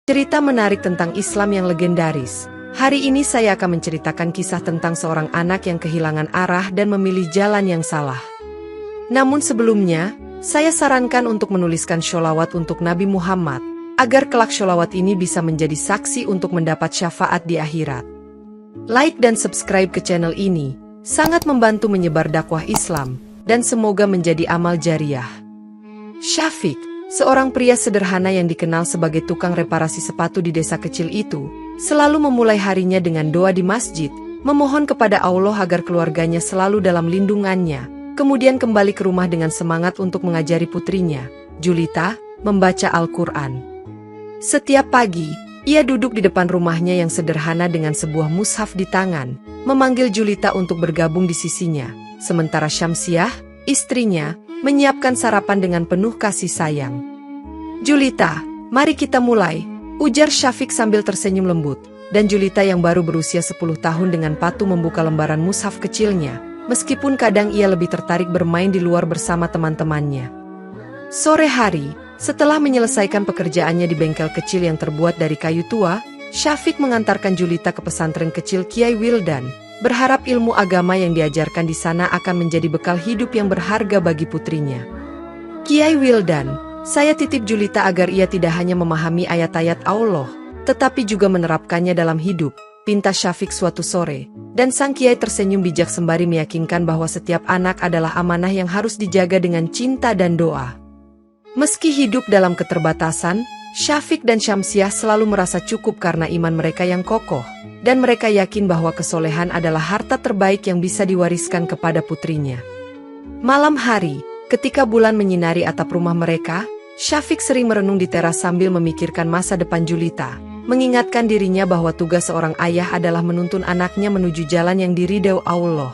Cerita menarik tentang Islam yang legendaris. Hari ini saya akan menceritakan kisah tentang seorang anak yang kehilangan arah dan memilih jalan yang salah. Namun sebelumnya, saya sarankan untuk menuliskan sholawat untuk Nabi Muhammad, agar kelak sholawat ini bisa menjadi saksi untuk mendapat syafaat di akhirat. Like dan subscribe ke channel ini, sangat membantu menyebar dakwah Islam, dan semoga menjadi amal jariah. Syafiq, seorang pria sederhana yang dikenal sebagai tukang reparasi sepatu di desa kecil itu, selalu memulai harinya dengan doa di masjid, memohon kepada Allah agar keluarganya selalu dalam lindungannya, kemudian kembali ke rumah dengan semangat untuk mengajari putrinya, Julita, membaca Al-Quran. Setiap pagi, ia duduk di depan rumahnya yang sederhana dengan sebuah mushaf di tangan, memanggil Julita untuk bergabung di sisinya, sementara Syamsiah, istrinya, menyiapkan sarapan dengan penuh kasih sayang. "Julita, mari kita mulai," ujar Syafiq sambil tersenyum lembut, dan Julita yang baru berusia 10 tahun dengan patuh membuka lembaran mushaf kecilnya, meskipun kadang ia lebih tertarik bermain di luar bersama teman-temannya. Sore hari, setelah menyelesaikan pekerjaannya di bengkel kecil yang terbuat dari kayu tua, Syafiq mengantarkan Julita ke pesantren kecil Kiai Wildan, berharap ilmu agama yang diajarkan di sana akan menjadi bekal hidup yang berharga bagi putrinya. "Kiai Wildan, saya titip Julita agar ia tidak hanya memahami ayat-ayat Allah, tetapi juga menerapkannya dalam hidup," pinta Syafiq suatu sore, dan sang kiai tersenyum bijak sembari meyakinkan bahwa setiap anak adalah amanah yang harus dijaga dengan cinta dan doa. Meski hidup dalam keterbatasan, Syafiq dan Syamsiah selalu merasa cukup karena iman mereka yang kokoh, dan mereka yakin bahwa kesolehan adalah harta terbaik yang bisa diwariskan kepada putrinya. Malam hari, ketika bulan menyinari atap rumah mereka, Syafiq sering merenung di teras sambil memikirkan masa depan Julita, mengingatkan dirinya bahwa tugas seorang ayah adalah menuntun anaknya menuju jalan yang diridhai Allah.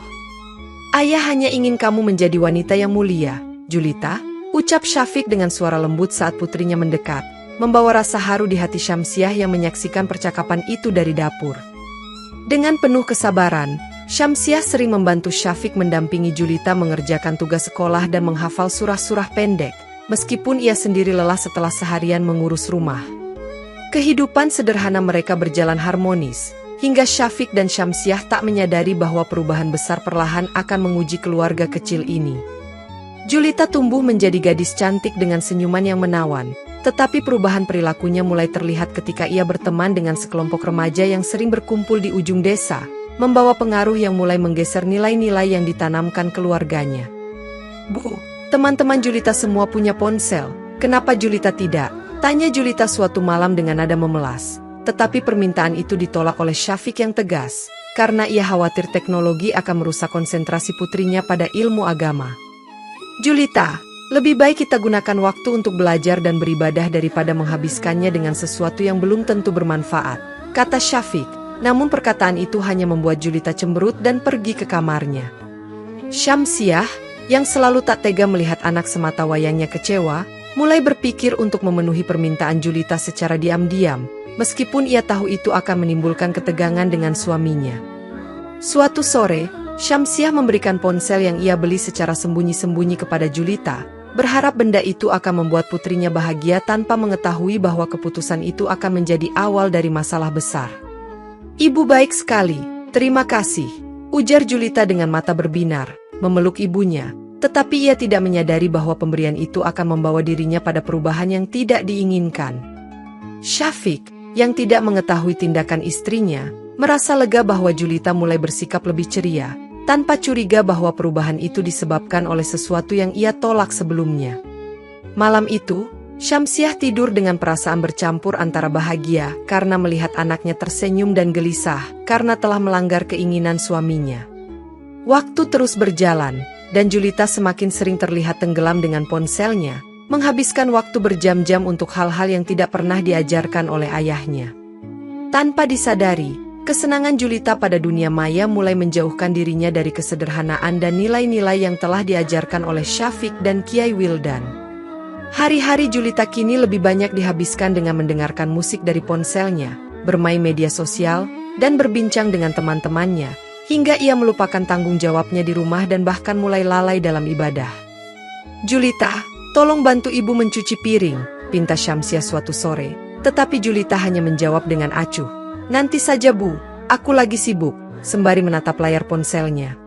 "Ayah hanya ingin kamu menjadi wanita yang mulia, Julita," ucap Syafiq dengan suara lembut saat putrinya mendekat, membawa rasa haru di hati Syamsiah yang menyaksikan percakapan itu dari dapur. Dengan penuh kesabaran, Syamsiah sering membantu Syafiq mendampingi Julita mengerjakan tugas sekolah dan menghafal surah-surah pendek, meskipun ia sendiri lelah setelah seharian mengurus rumah. Kehidupan sederhana mereka berjalan harmonis, hingga Syafiq dan Syamsiah tak menyadari bahwa perubahan besar perlahan akan menguji keluarga kecil ini. Julita tumbuh menjadi gadis cantik dengan senyuman yang menawan, tetapi perubahan perilakunya mulai terlihat ketika ia berteman dengan sekelompok remaja yang sering berkumpul di ujung desa, membawa pengaruh yang mulai menggeser nilai-nilai yang ditanamkan keluarganya. "Bu, teman-teman Julita semua punya ponsel, kenapa Julita tidak?" tanya Julita suatu malam dengan nada memelas. Tetapi permintaan itu ditolak oleh Syafiq yang tegas, karena ia khawatir teknologi akan merusak konsentrasi putrinya pada ilmu agama. "Julita, lebih baik kita gunakan waktu untuk belajar dan beribadah daripada menghabiskannya dengan sesuatu yang belum tentu bermanfaat," kata Syafiq, namun perkataan itu hanya membuat Julita cemberut dan pergi ke kamarnya. Syamsiah, yang selalu tak tega melihat anak semata wayangnya kecewa, mulai berpikir untuk memenuhi permintaan Julita secara diam-diam, meskipun ia tahu itu akan menimbulkan ketegangan dengan suaminya. Suatu sore, Syamsiah memberikan ponsel yang ia beli secara sembunyi-sembunyi kepada Julita, berharap benda itu akan membuat putrinya bahagia tanpa mengetahui bahwa keputusan itu akan menjadi awal dari masalah besar. "Ibu baik sekali, terima kasih," ujar Julita dengan mata berbinar, memeluk ibunya, tetapi ia tidak menyadari bahwa pemberian itu akan membawa dirinya pada perubahan yang tidak diinginkan. Syafiq, yang tidak mengetahui tindakan istrinya, merasa lega bahwa Julita mulai bersikap lebih ceria, tanpa curiga bahwa perubahan itu disebabkan oleh sesuatu yang ia tolak sebelumnya. Malam itu, Syamsiah tidur dengan perasaan bercampur antara bahagia karena melihat anaknya tersenyum dan gelisah karena telah melanggar keinginan suaminya. Waktu terus berjalan, dan Julita semakin sering terlihat tenggelam dengan ponselnya, menghabiskan waktu berjam-jam untuk hal-hal yang tidak pernah diajarkan oleh ayahnya. Tanpa disadari, kesenangan Julita pada dunia maya mulai menjauhkan dirinya dari kesederhanaan dan nilai-nilai yang telah diajarkan oleh Syafiq dan Kiai Wildan. Hari-hari Julita kini lebih banyak dihabiskan dengan mendengarkan musik dari ponselnya, bermain media sosial, dan berbincang dengan teman-temannya, hingga ia melupakan tanggung jawabnya di rumah dan bahkan mulai lalai dalam ibadah. "Julita, tolong bantu ibu mencuci piring," pinta Syamsiah suatu sore, tetapi Julita hanya menjawab dengan acuh. "Nanti saja Bu, aku lagi sibuk," sembari menatap layar ponselnya.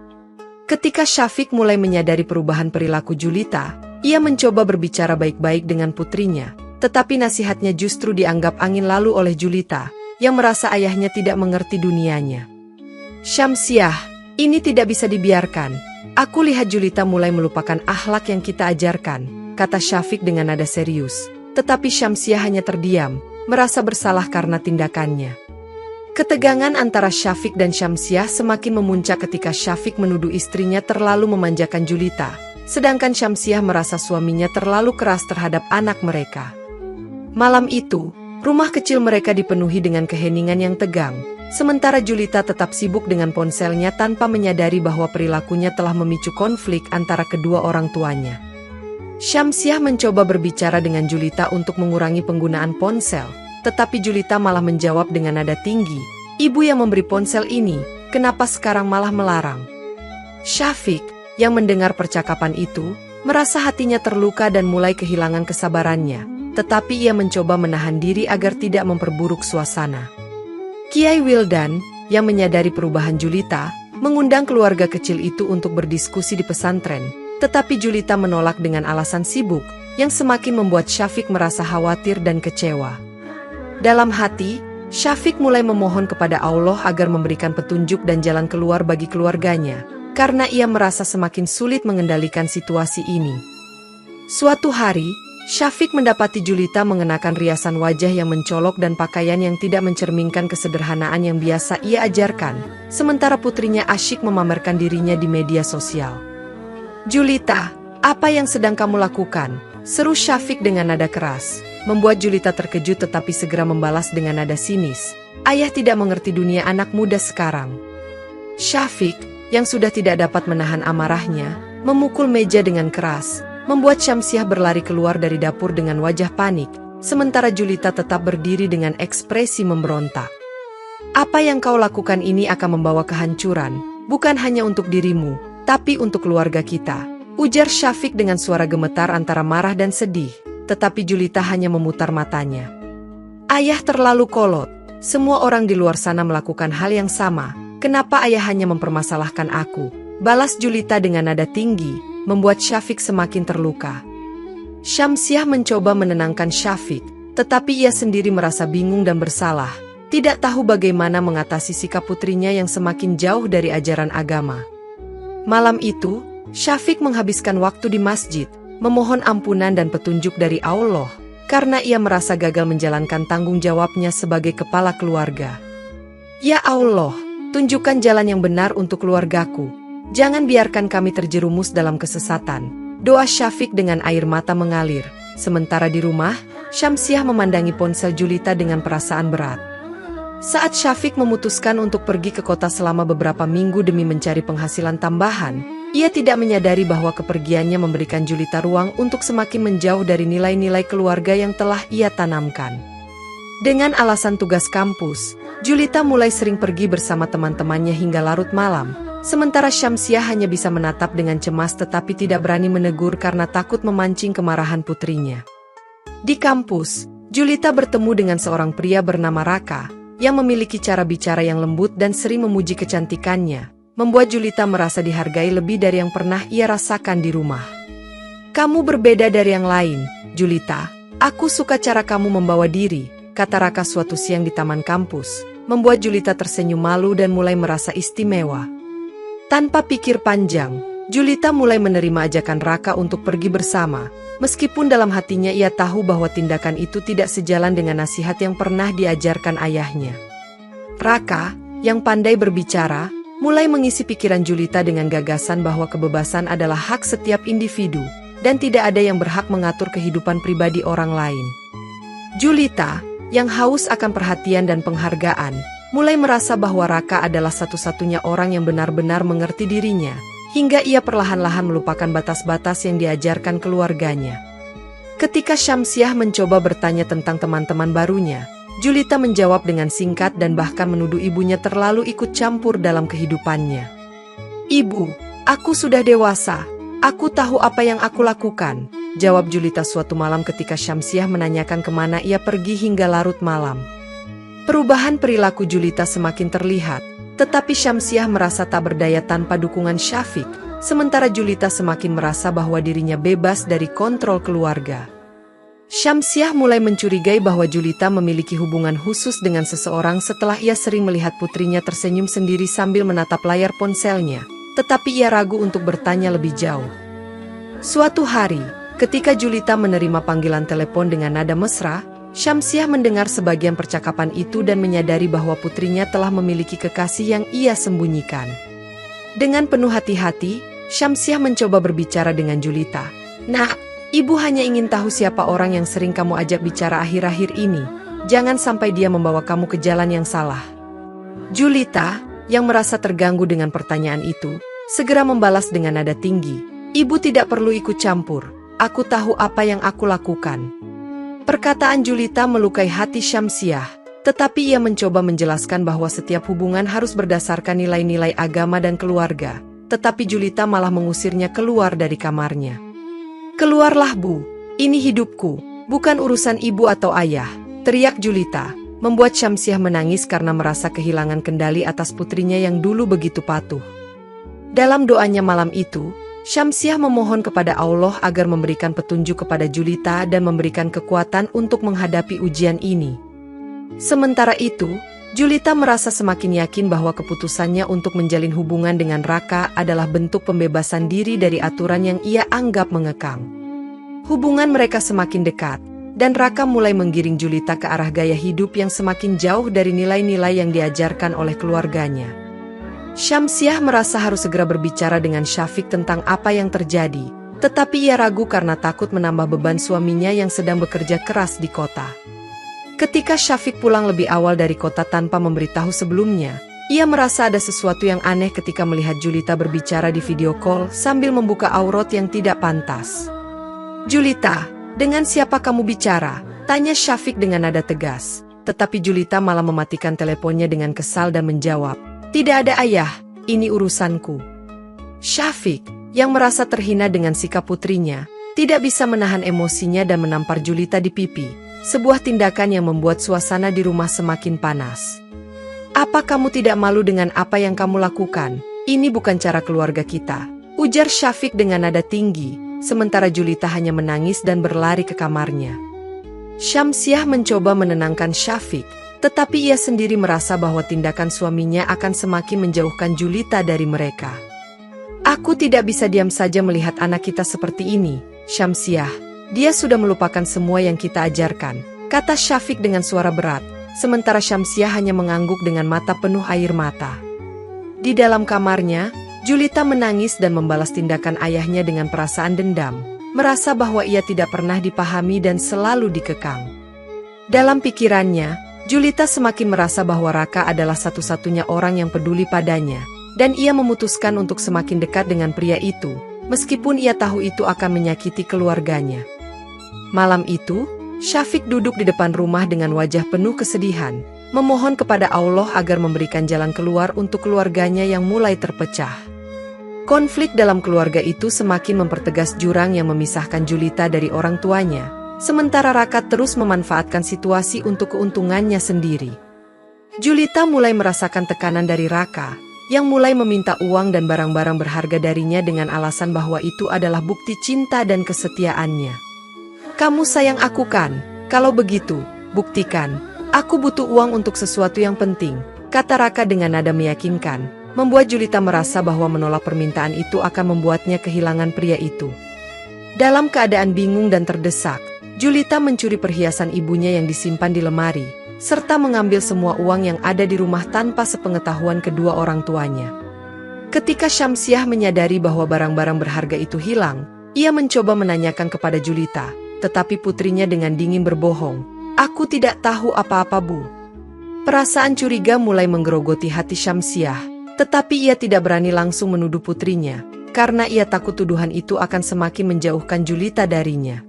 Ketika Syafiq mulai menyadari perubahan perilaku Julita, ia mencoba berbicara baik-baik dengan putrinya, tetapi nasihatnya justru dianggap angin lalu oleh Julita, yang merasa ayahnya tidak mengerti dunianya. "Syamsiah, ini tidak bisa dibiarkan. Aku lihat Julita mulai melupakan akhlak yang kita ajarkan," kata Syafiq dengan nada serius. Tetapi Syamsiah hanya terdiam, merasa bersalah karena tindakannya. Ketegangan antara Syafiq dan Syamsiah semakin memuncak ketika Syafiq menuduh istrinya terlalu memanjakan Julita, sedangkan Syamsiah merasa suaminya terlalu keras terhadap anak mereka. Malam itu, rumah kecil mereka dipenuhi dengan keheningan yang tegang, sementara Julita tetap sibuk dengan ponselnya tanpa menyadari bahwa perilakunya telah memicu konflik antara kedua orang tuanya. Syamsiah mencoba berbicara dengan Julita untuk mengurangi penggunaan ponsel, tetapi Julita malah menjawab dengan nada tinggi, "Ibu yang memberi ponsel ini, kenapa sekarang malah melarang?" Syafiq, yang mendengar percakapan itu, merasa hatinya terluka dan mulai kehilangan kesabarannya, tetapi ia mencoba menahan diri agar tidak memperburuk suasana. Kiai Wildan, yang menyadari perubahan Julita, mengundang keluarga kecil itu untuk berdiskusi di pesantren, tetapi Julita menolak dengan alasan sibuk, yang semakin membuat Syafiq merasa khawatir dan kecewa. Dalam hati, Syafiq mulai memohon kepada Allah agar memberikan petunjuk dan jalan keluar bagi keluarganya, karena ia merasa semakin sulit mengendalikan situasi ini. Suatu hari, Syafiq mendapati Julita mengenakan riasan wajah yang mencolok dan pakaian yang tidak mencerminkan kesederhanaan yang biasa ia ajarkan, sementara putrinya asyik memamerkan dirinya di media sosial. "Julita, apa yang sedang kamu lakukan?" seru Syafiq dengan nada keras, membuat Julita terkejut tetapi segera membalas dengan nada sinis, "Ayah tidak mengerti dunia anak muda sekarang." Syafiq, yang sudah tidak dapat menahan amarahnya, memukul meja dengan keras, membuat Syamsiah berlari keluar dari dapur dengan wajah panik, sementara Julita tetap berdiri dengan ekspresi memberontak. "Apa yang kau lakukan ini akan membawa kehancuran, bukan hanya untuk dirimu, tapi untuk keluarga kita," ujar Syafiq dengan suara gemetar antara marah dan sedih, tetapi Julita hanya memutar matanya. "Ayah terlalu kolot, semua orang di luar sana melakukan hal yang sama, kenapa ayah hanya mempermasalahkan aku?" balas Julita dengan nada tinggi, membuat Syafiq semakin terluka. Syamsiah mencoba menenangkan Syafiq, tetapi ia sendiri merasa bingung dan bersalah, tidak tahu bagaimana mengatasi sikap putrinya yang semakin jauh dari ajaran agama. Malam itu, Syafiq menghabiskan waktu di masjid, memohon ampunan dan petunjuk dari Allah, karena ia merasa gagal menjalankan tanggung jawabnya sebagai kepala keluarga. "Ya Allah, tunjukkan jalan yang benar untuk keluargaku. Jangan biarkan kami terjerumus dalam kesesatan," doa Syafiq dengan air mata mengalir. Sementara di rumah, Syamsiah memandangi ponsel Julita dengan perasaan berat. Saat Syafiq memutuskan untuk pergi ke kota selama beberapa minggu demi mencari penghasilan tambahan, ia tidak menyadari bahwa kepergiannya memberikan Julita ruang untuk semakin menjauh dari nilai-nilai keluarga yang telah ia tanamkan. Dengan alasan tugas kampus, Julita mulai sering pergi bersama teman-temannya hingga larut malam, sementara Syamsiah hanya bisa menatap dengan cemas tetapi tidak berani menegur karena takut memancing kemarahan putrinya. Di kampus, Julita bertemu dengan seorang pria bernama Raka, yang memiliki cara bicara yang lembut dan sering memuji kecantikannya, membuat Julita merasa dihargai lebih dari yang pernah ia rasakan di rumah. "Kamu berbeda dari yang lain, Julita. Aku suka cara kamu membawa diri," kata Raka suatu siang di taman kampus, membuat Julita tersenyum malu dan mulai merasa istimewa. Tanpa pikir panjang, Julita mulai menerima ajakan Raka untuk pergi bersama, meskipun dalam hatinya ia tahu bahwa tindakan itu tidak sejalan dengan nasihat yang pernah diajarkan ayahnya. Raka, yang pandai berbicara, mulai mengisi pikiran Julita dengan gagasan bahwa kebebasan adalah hak setiap individu, dan tidak ada yang berhak mengatur kehidupan pribadi orang lain. Julita, yang haus akan perhatian dan penghargaan, mulai merasa bahwa Raka adalah satu-satunya orang yang benar-benar mengerti dirinya, hingga ia perlahan-lahan melupakan batas-batas yang diajarkan keluarganya. Ketika Syamsiah mencoba bertanya tentang teman-teman barunya, Julita menjawab dengan singkat dan bahkan menuduh ibunya terlalu ikut campur dalam kehidupannya. "Ibu, aku sudah dewasa. Aku tahu apa yang aku lakukan, jawab Julita suatu malam ketika Syamsiah menanyakan kemana ia pergi hingga larut malam. Perubahan perilaku Julita semakin terlihat, tetapi Syamsiah merasa tak berdaya tanpa dukungan Syafiq, sementara Julita semakin merasa bahwa dirinya bebas dari kontrol keluarga. Syamsiah mulai mencurigai bahwa Julita memiliki hubungan khusus dengan seseorang setelah ia sering melihat putrinya tersenyum sendiri sambil menatap layar ponselnya, tetapi ia ragu untuk bertanya lebih jauh. Suatu hari, ketika Julita menerima panggilan telepon dengan nada mesra, Syamsiah mendengar sebagian percakapan itu dan menyadari bahwa putrinya telah memiliki kekasih yang ia sembunyikan. Dengan penuh hati-hati, Syamsiah mencoba berbicara dengan Julita. "Nak, Ibu hanya ingin tahu siapa orang yang sering kamu ajak bicara akhir-akhir ini. Jangan sampai dia membawa kamu ke jalan yang salah." Julita, yang merasa terganggu dengan pertanyaan itu, segera membalas dengan nada tinggi, "Ibu tidak perlu ikut campur. Aku tahu apa yang aku lakukan." Perkataan Julita melukai hati Syamsiah, tetapi ia mencoba menjelaskan bahwa setiap hubungan harus berdasarkan nilai-nilai agama dan keluarga, tetapi Julita malah mengusirnya keluar dari kamarnya. "Keluarlah, Bu. Ini hidupku, bukan urusan ibu atau ayah," teriak Julita, membuat Syamsiah menangis karena merasa kehilangan kendali atas putrinya yang dulu begitu patuh. Dalam doanya malam itu, Syamsiah memohon kepada Allah agar memberikan petunjuk kepada Julita dan memberikan kekuatan untuk menghadapi ujian ini. Sementara itu, Julita merasa semakin yakin bahwa keputusannya untuk menjalin hubungan dengan Raka adalah bentuk pembebasan diri dari aturan yang ia anggap mengekang. Hubungan mereka semakin dekat, dan Raka mulai menggiring Julita ke arah gaya hidup yang semakin jauh dari nilai-nilai yang diajarkan oleh keluarganya. Syamsiah merasa harus segera berbicara dengan Syafiq tentang apa yang terjadi, tetapi ia ragu karena takut menambah beban suaminya yang sedang bekerja keras di kota. Ketika Syafiq pulang lebih awal dari kota tanpa memberitahu sebelumnya, ia merasa ada sesuatu yang aneh ketika melihat Julita berbicara di video call sambil membuka aurat yang tidak pantas. "Julita, dengan siapa kamu bicara?" tanya Syafiq dengan nada tegas, tetapi Julita malah mematikan teleponnya dengan kesal dan menjawab, "Tidak ada ayah, ini urusanku." Syafiq, yang merasa terhina dengan sikap putrinya, tidak bisa menahan emosinya dan menampar Julita di pipi, sebuah tindakan yang membuat suasana di rumah semakin panas. "Apa kamu tidak malu dengan apa yang kamu lakukan? Ini bukan cara keluarga kita," ujar Syafiq dengan nada tinggi, sementara Julita hanya menangis dan berlari ke kamarnya. Syamsiah mencoba menenangkan Syafiq, tetapi ia sendiri merasa bahwa tindakan suaminya akan semakin menjauhkan Julita dari mereka. "Aku tidak bisa diam saja melihat anak kita seperti ini, Syamsiah. Dia sudah melupakan semua yang kita ajarkan," kata Syafiq dengan suara berat, sementara Syamsiah hanya mengangguk dengan mata penuh air mata. Di dalam kamarnya, Julita menangis dan membalas tindakan ayahnya dengan perasaan dendam, merasa bahwa ia tidak pernah dipahami dan selalu dikekang. Dalam pikirannya, Julita semakin merasa bahwa Raka adalah satu-satunya orang yang peduli padanya, dan ia memutuskan untuk semakin dekat dengan pria itu, meskipun ia tahu itu akan menyakiti keluarganya. Malam itu, Syafiq duduk di depan rumah dengan wajah penuh kesedihan, memohon kepada Allah agar memberikan jalan keluar untuk keluarganya yang mulai terpecah. Konflik dalam keluarga itu semakin mempertegas jurang yang memisahkan Julita dari orang tuanya, sementara Raka terus memanfaatkan situasi untuk keuntungannya sendiri. Julita mulai merasakan tekanan dari Raka, yang mulai meminta uang dan barang-barang berharga darinya dengan alasan bahwa itu adalah bukti cinta dan kesetiaannya. "Kamu sayang aku kan? Kalau begitu, buktikan. Aku butuh uang untuk sesuatu yang penting," kata Raka dengan nada meyakinkan, membuat Julita merasa bahwa menolak permintaan itu akan membuatnya kehilangan pria itu. Dalam keadaan bingung dan terdesak, Julita mencuri perhiasan ibunya yang disimpan di lemari, serta mengambil semua uang yang ada di rumah tanpa sepengetahuan kedua orang tuanya. Ketika Syamsiah menyadari bahwa barang-barang berharga itu hilang, ia mencoba menanyakan kepada Julita, tetapi putrinya dengan dingin berbohong, "Aku tidak tahu apa-apa, Bu." Perasaan curiga mulai menggerogoti hati Syamsiah, tetapi ia tidak berani langsung menuduh putrinya, karena ia takut tuduhan itu akan semakin menjauhkan Julita darinya.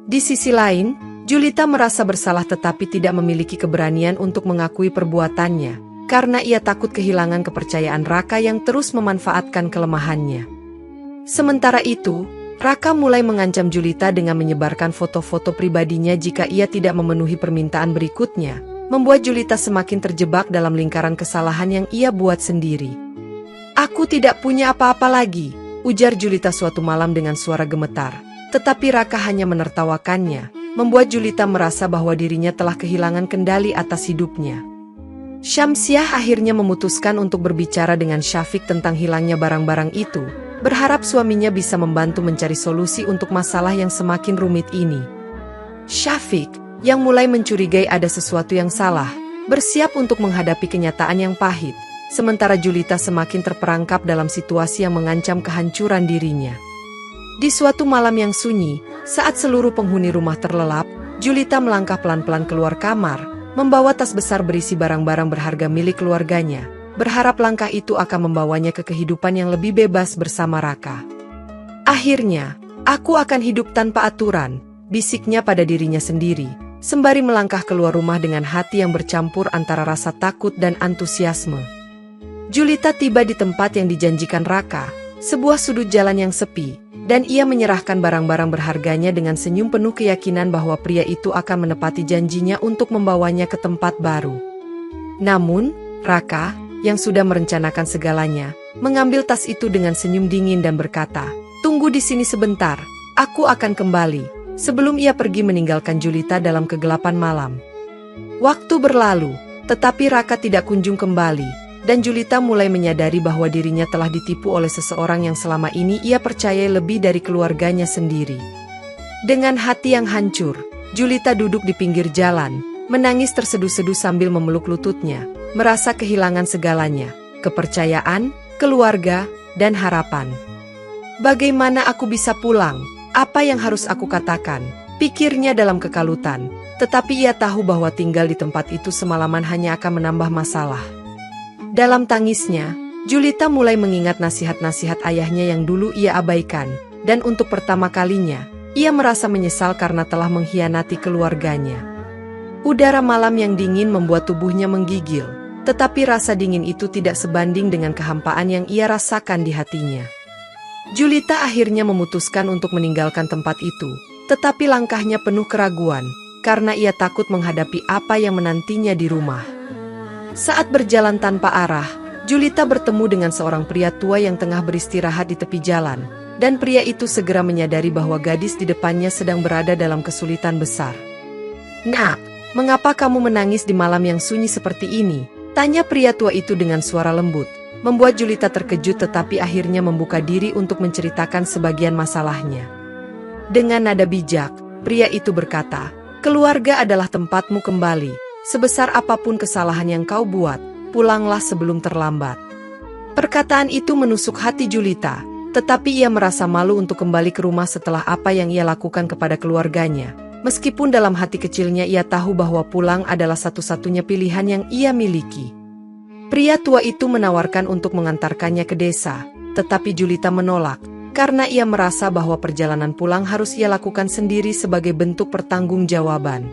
Di sisi lain, Julita merasa bersalah tetapi tidak memiliki keberanian untuk mengakui perbuatannya, karena ia takut kehilangan kepercayaan Raka yang terus memanfaatkan kelemahannya. Sementara itu, Raka mulai mengancam Julita dengan menyebarkan foto-foto pribadinya jika ia tidak memenuhi permintaan berikutnya, membuat Julita semakin terjebak dalam lingkaran kesalahan yang ia buat sendiri. "Aku tidak punya apa-apa lagi," ujar Julita suatu malam dengan suara gemetar. Tetapi Raka hanya menertawakannya, membuat Julita merasa bahwa dirinya telah kehilangan kendali atas hidupnya. Syamsiah akhirnya memutuskan untuk berbicara dengan Syafiq tentang hilangnya barang-barang itu, berharap suaminya bisa membantu mencari solusi untuk masalah yang semakin rumit ini. Syafiq, yang mulai mencurigai ada sesuatu yang salah, bersiap untuk menghadapi kenyataan yang pahit, sementara Julita semakin terperangkap dalam situasi yang mengancam kehancuran dirinya. Di suatu malam yang sunyi, saat seluruh penghuni rumah terlelap, Julita melangkah pelan-pelan keluar kamar, membawa tas besar berisi barang-barang berharga milik keluarganya, berharap langkah itu akan membawanya ke kehidupan yang lebih bebas bersama Raka. "Akhirnya, aku akan hidup tanpa aturan," bisiknya pada dirinya sendiri, sembari melangkah keluar rumah dengan hati yang bercampur antara rasa takut dan antusiasme. Julita tiba di tempat yang dijanjikan Raka, sebuah sudut jalan yang sepi, dan ia menyerahkan barang-barang berharganya dengan senyum penuh keyakinan bahwa pria itu akan menepati janjinya untuk membawanya ke tempat baru. Namun, Raka, yang sudah merencanakan segalanya, mengambil tas itu dengan senyum dingin dan berkata, "Tunggu di sini sebentar, aku akan kembali," sebelum ia pergi meninggalkan Julita dalam kegelapan malam. Waktu berlalu, tetapi Raka tidak kunjung kembali, dan Julita mulai menyadari bahwa dirinya telah ditipu oleh seseorang yang selama ini ia percayai lebih dari keluarganya sendiri. Dengan hati yang hancur, Julita duduk di pinggir jalan, menangis terseduh-seduh sambil memeluk lututnya, merasa kehilangan segalanya, kepercayaan, keluarga, dan harapan. "Bagaimana aku bisa pulang? Apa yang harus aku katakan?" pikirnya dalam kekalutan, tetapi ia tahu bahwa tinggal di tempat itu semalaman hanya akan menambah masalah. Dalam tangisnya, Julita mulai mengingat nasihat-nasihat ayahnya yang dulu ia abaikan, dan untuk pertama kalinya, ia merasa menyesal karena telah mengkhianati keluarganya. Udara malam yang dingin membuat tubuhnya menggigil, tetapi rasa dingin itu tidak sebanding dengan kehampaan yang ia rasakan di hatinya. Julita akhirnya memutuskan untuk meninggalkan tempat itu, tetapi langkahnya penuh keraguan, karena ia takut menghadapi apa yang menantinya di rumah. Saat berjalan tanpa arah, Julita bertemu dengan seorang pria tua yang tengah beristirahat di tepi jalan, dan pria itu segera menyadari bahwa gadis di depannya sedang berada dalam kesulitan besar. "Nak, mengapa kamu menangis di malam yang sunyi seperti ini?" tanya pria tua itu dengan suara lembut, membuat Julita terkejut tetapi akhirnya membuka diri untuk menceritakan sebagian masalahnya. Dengan nada bijak, pria itu berkata, "Keluarga adalah tempatmu kembali. Sebesar apapun kesalahan yang kau buat, pulanglah sebelum terlambat." Perkataan itu menusuk hati Julita, tetapi ia merasa malu untuk kembali ke rumah setelah apa yang ia lakukan kepada keluarganya. Meskipun dalam hati kecilnya ia tahu bahwa pulang adalah satu-satunya pilihan yang ia miliki. Pria tua itu menawarkan untuk mengantarkannya ke desa, tetapi Julita menolak, karena ia merasa bahwa perjalanan pulang harus ia lakukan sendiri sebagai bentuk pertanggungjawaban.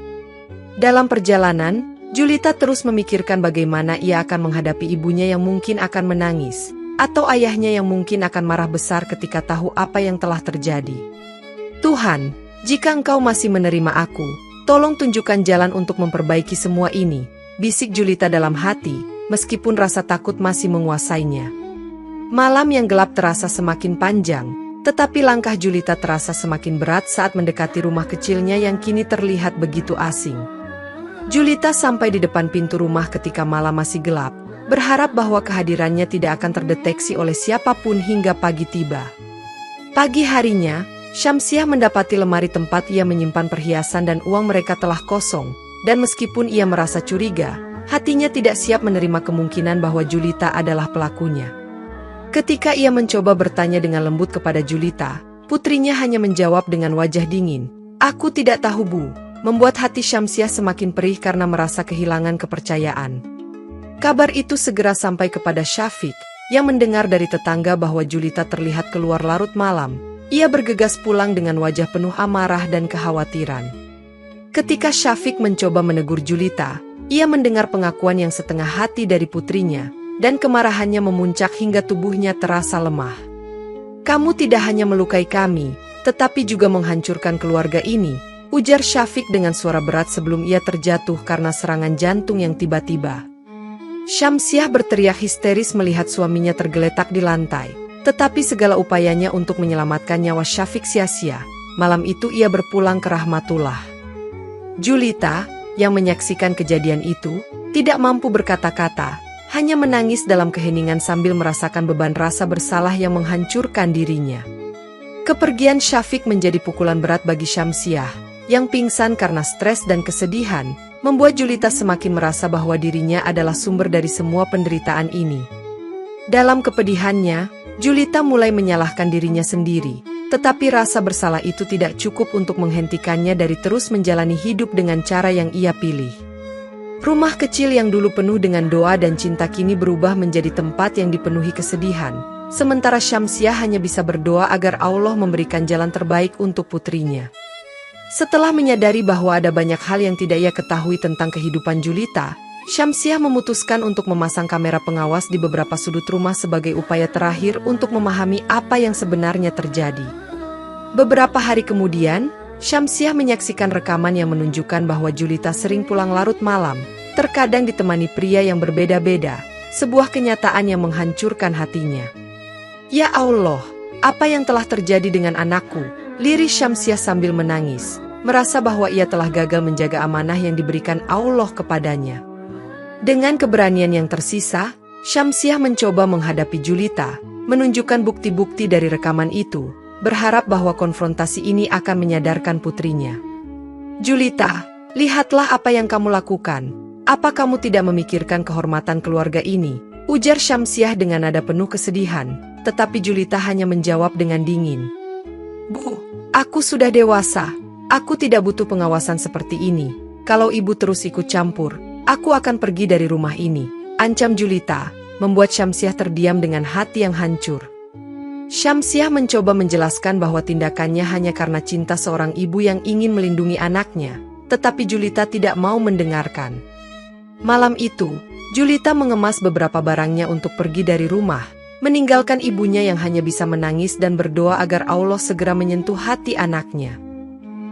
Dalam perjalanan, Julita terus memikirkan bagaimana ia akan menghadapi ibunya yang mungkin akan menangis, atau ayahnya yang mungkin akan marah besar ketika tahu apa yang telah terjadi. "Tuhan, jika Engkau masih menerima aku, tolong tunjukkan jalan untuk memperbaiki semua ini," bisik Julita dalam hati, meskipun rasa takut masih menguasainya. Malam yang gelap terasa semakin panjang, tetapi langkah Julita terasa semakin berat saat mendekati rumah kecilnya yang kini terlihat begitu asing. Julita sampai di depan pintu rumah ketika malam masih gelap, berharap bahwa kehadirannya tidak akan terdeteksi oleh siapapun hingga pagi tiba. Pagi harinya, Syamsiah mendapati lemari tempat ia menyimpan perhiasan dan uang mereka telah kosong, dan meskipun ia merasa curiga, hatinya tidak siap menerima kemungkinan bahwa Julita adalah pelakunya. Ketika ia mencoba bertanya dengan lembut kepada Julita, putrinya hanya menjawab dengan wajah dingin, "Aku tidak tahu, Bu," membuat hati Syamsiah semakin perih karena merasa kehilangan kepercayaan. Kabar itu segera sampai kepada Syafiq, yang mendengar dari tetangga bahwa Julita terlihat keluar larut malam. Ia bergegas pulang dengan wajah penuh amarah dan kekhawatiran. Ketika Syafiq mencoba menegur Julita, ia mendengar pengakuan yang setengah hati dari putrinya, dan kemarahannya memuncak hingga tubuhnya terasa lemah. Kamu tidak hanya melukai kami, tetapi juga menghancurkan keluarga ini, ujar Syafiq dengan suara berat sebelum ia terjatuh karena serangan jantung yang tiba-tiba. Syamsiah berteriak histeris melihat suaminya tergeletak di lantai, tetapi segala upayanya untuk menyelamatkan nyawa Syafiq sia-sia. Malam itu ia berpulang ke rahmatullah. Julita, yang menyaksikan kejadian itu, tidak mampu berkata-kata, hanya menangis dalam keheningan sambil merasakan beban rasa bersalah yang menghancurkan dirinya. Kepergian Syafiq menjadi pukulan berat bagi Syamsiah, yang pingsan karena stres dan kesedihan, membuat Julita semakin merasa bahwa dirinya adalah sumber dari semua penderitaan ini. Dalam kepedihannya, Julita mulai menyalahkan dirinya sendiri, tetapi rasa bersalah itu tidak cukup untuk menghentikannya dari terus menjalani hidup dengan cara yang ia pilih. Rumah kecil yang dulu penuh dengan doa dan cinta kini berubah menjadi tempat yang dipenuhi kesedihan, sementara Syamsiah hanya bisa berdoa agar Allah memberikan jalan terbaik untuk putrinya. Setelah menyadari bahwa ada banyak hal yang tidak ia ketahui tentang kehidupan Julita, Syamsiah memutuskan untuk memasang kamera pengawas di beberapa sudut rumah sebagai upaya terakhir untuk memahami apa yang sebenarnya terjadi. Beberapa hari kemudian, Syamsiah menyaksikan rekaman yang menunjukkan bahwa Julita sering pulang larut malam, terkadang ditemani pria yang berbeda-beda, sebuah kenyataan yang menghancurkan hatinya. Ya Allah, apa yang telah terjadi dengan anakku? Liris Syamsiah sambil menangis, merasa bahwa ia telah gagal menjaga amanah yang diberikan Allah kepadanya. Dengan keberanian yang tersisa, Syamsiah mencoba menghadapi Julita, menunjukkan bukti-bukti dari rekaman itu, berharap bahwa konfrontasi ini akan menyadarkan putrinya. Julita, lihatlah apa yang kamu lakukan. Apa kamu tidak memikirkan kehormatan keluarga ini? Ujar Syamsiah dengan nada penuh kesedihan, tetapi Julita hanya menjawab dengan dingin. Bu, aku sudah dewasa. Aku tidak butuh pengawasan seperti ini. Kalau ibu terus ikut campur, aku akan pergi dari rumah ini, ancam Julita, membuat Syamsiah terdiam dengan hati yang hancur. Syamsiah mencoba menjelaskan bahwa tindakannya hanya karena cinta seorang ibu yang ingin melindungi anaknya, tetapi Julita tidak mau mendengarkan. Malam itu, Julita mengemas beberapa barangnya untuk pergi dari rumah, meninggalkan ibunya yang hanya bisa menangis dan berdoa agar Allah segera menyentuh hati anaknya.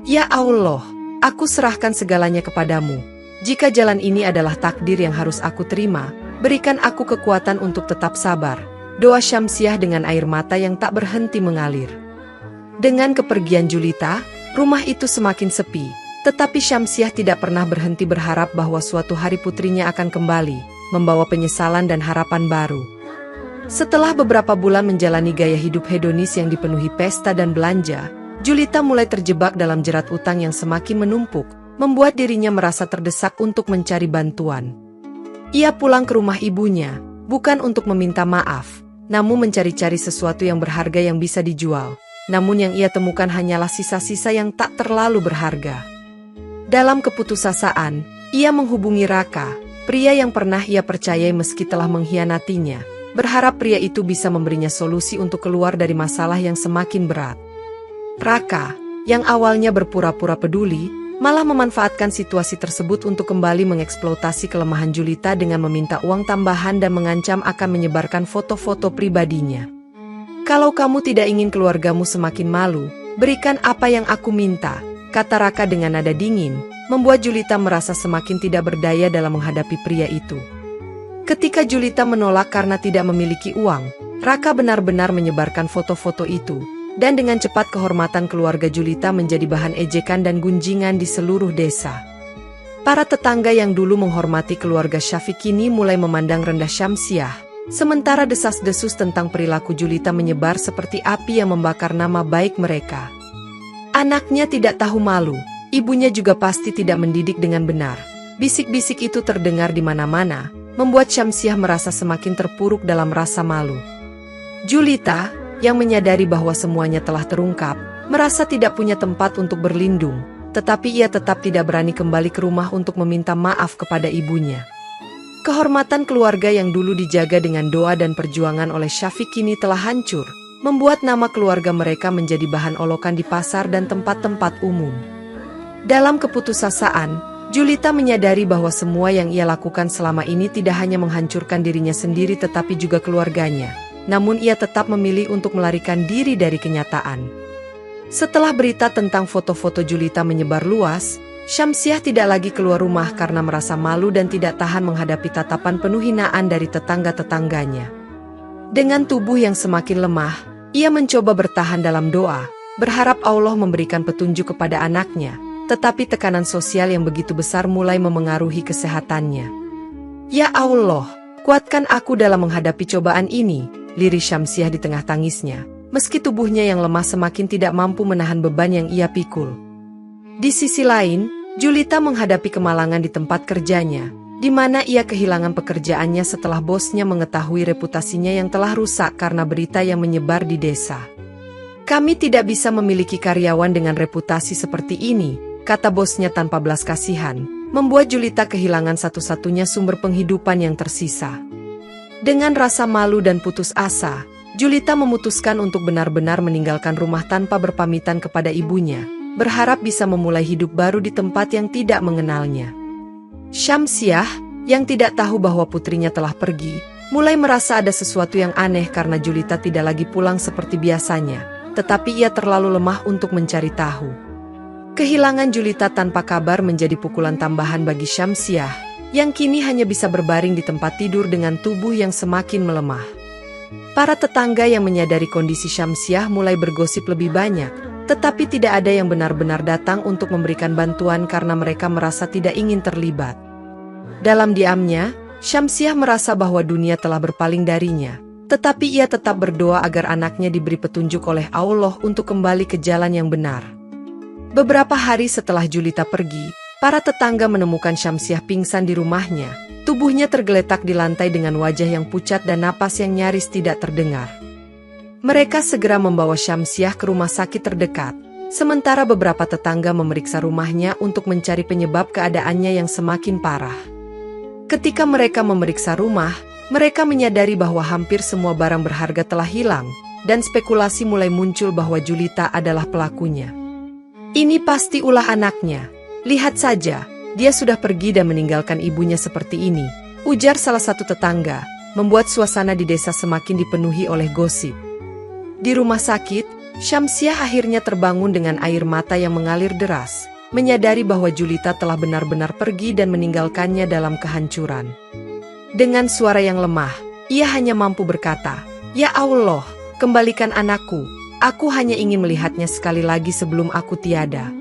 Ya Allah, aku serahkan segalanya kepadamu. Jika jalan ini adalah takdir yang harus aku terima, berikan aku kekuatan untuk tetap sabar. Doa Syamsiah dengan air mata yang tak berhenti mengalir. Dengan kepergian Julita, rumah itu semakin sepi, tetapi Syamsiah tidak pernah berhenti berharap bahwa suatu hari putrinya akan kembali, membawa penyesalan dan harapan baru. Setelah beberapa bulan menjalani gaya hidup hedonis yang dipenuhi pesta dan belanja, Julita mulai terjebak dalam jerat utang yang semakin menumpuk, membuat dirinya merasa terdesak untuk mencari bantuan. Ia pulang ke rumah ibunya, bukan untuk meminta maaf, namun mencari-cari sesuatu yang berharga yang bisa dijual. Namun yang ia temukan hanyalah sisa-sisa yang tak terlalu berharga. Dalam keputusasaan, ia menghubungi Raka, pria yang pernah ia percayai meski telah mengkhianatinya, berharap pria itu bisa memberinya solusi untuk keluar dari masalah yang semakin berat. Raka, yang awalnya berpura-pura peduli, malah memanfaatkan situasi tersebut untuk kembali mengeksploitasi kelemahan Julita dengan meminta uang tambahan dan mengancam akan menyebarkan foto-foto pribadinya. Kalau kamu tidak ingin keluargamu semakin malu, berikan apa yang aku minta, kata Raka dengan nada dingin, membuat Julita merasa semakin tidak berdaya dalam menghadapi pria itu. Ketika Julita menolak karena tidak memiliki uang, Raka benar-benar menyebarkan foto-foto itu. Dan dengan cepat kehormatan keluarga Julita menjadi bahan ejekan dan gunjingan di seluruh desa. Para tetangga yang dulu menghormati keluarga Syafiq kini mulai memandang rendah Syamsiah, sementara desas-desus tentang perilaku Julita menyebar seperti api yang membakar nama baik mereka. Anaknya tidak tahu malu, ibunya juga pasti tidak mendidik dengan benar. Bisik-bisik itu terdengar di mana-mana, membuat Syamsiah merasa semakin terpuruk dalam rasa malu. Julita, yang menyadari bahwa semuanya telah terungkap, merasa tidak punya tempat untuk berlindung, tetapi ia tetap tidak berani kembali ke rumah untuk meminta maaf kepada ibunya. Kehormatan keluarga yang dulu dijaga dengan doa dan perjuangan oleh Syafiq kini telah hancur, membuat nama keluarga mereka menjadi bahan olokan di pasar dan tempat-tempat umum. Dalam keputusasaan, Julita menyadari bahwa semua yang ia lakukan selama ini tidak hanya menghancurkan dirinya sendiri tetapi juga keluarganya. namun ia tetap memilih untuk melarikan diri dari kenyataan. Setelah berita tentang foto-foto Julita menyebar luas, Syamsiah tidak lagi keluar rumah karena merasa malu dan tidak tahan menghadapi tatapan penuh hinaan dari tetangga-tetangganya. Dengan tubuh yang semakin lemah, ia mencoba bertahan dalam doa, berharap Allah memberikan petunjuk kepada anaknya, tetapi tekanan sosial yang begitu besar mulai memengaruhi kesehatannya. "Ya Allah, kuatkan aku dalam menghadapi cobaan ini," lirik Syamsiah di tengah tangisnya, meski tubuhnya yang lemah semakin tidak mampu menahan beban yang ia pikul. Di sisi lain, Julita menghadapi kemalangan di tempat kerjanya, di mana ia kehilangan pekerjaannya setelah bosnya mengetahui reputasinya yang telah rusak karena berita yang menyebar di desa. "Kami tidak bisa memiliki karyawan dengan reputasi seperti ini," kata bosnya tanpa belas kasihan, membuat Julita kehilangan satu-satunya sumber penghidupan yang tersisa. Dengan rasa malu dan putus asa, Julita memutuskan untuk benar-benar meninggalkan rumah tanpa berpamitan kepada ibunya, berharap bisa memulai hidup baru di tempat yang tidak mengenalnya. Syamsiah, yang tidak tahu bahwa putrinya telah pergi, mulai merasa ada sesuatu yang aneh karena Julita tidak lagi pulang seperti biasanya, tetapi ia terlalu lemah untuk mencari tahu. Kehilangan Julita tanpa kabar menjadi pukulan tambahan bagi Syamsiah, yang kini hanya bisa berbaring di tempat tidur dengan tubuh yang semakin melemah. Para tetangga yang menyadari kondisi Syamsiah mulai bergosip lebih banyak, tetapi tidak ada yang benar-benar datang untuk memberikan bantuan karena mereka merasa tidak ingin terlibat. Dalam diamnya, Syamsiah merasa bahwa dunia telah berpaling darinya, tetapi ia tetap berdoa agar anaknya diberi petunjuk oleh Allah untuk kembali ke jalan yang benar. Beberapa hari setelah Julita pergi, para tetangga menemukan Syamsiah pingsan di rumahnya. Tubuhnya tergeletak di lantai dengan wajah yang pucat dan napas yang nyaris tidak terdengar. Mereka segera membawa Syamsiah ke rumah sakit terdekat, sementara beberapa tetangga memeriksa rumahnya untuk mencari penyebab keadaannya yang semakin parah. Ketika mereka memeriksa rumah, mereka menyadari bahwa hampir semua barang berharga telah hilang, dan spekulasi mulai muncul bahwa Julita adalah pelakunya. "Ini pasti ulah anaknya. Lihat saja, dia sudah pergi dan meninggalkan ibunya seperti ini," ujar salah satu tetangga, membuat suasana di desa semakin dipenuhi oleh gosip. Di rumah sakit, Syamsiah akhirnya terbangun dengan air mata yang mengalir deras, menyadari bahwa Julita telah benar-benar pergi dan meninggalkannya dalam kehancuran. Dengan suara yang lemah, ia hanya mampu berkata, "Ya Allah, kembalikan anakku. Aku hanya ingin melihatnya sekali lagi sebelum aku tiada."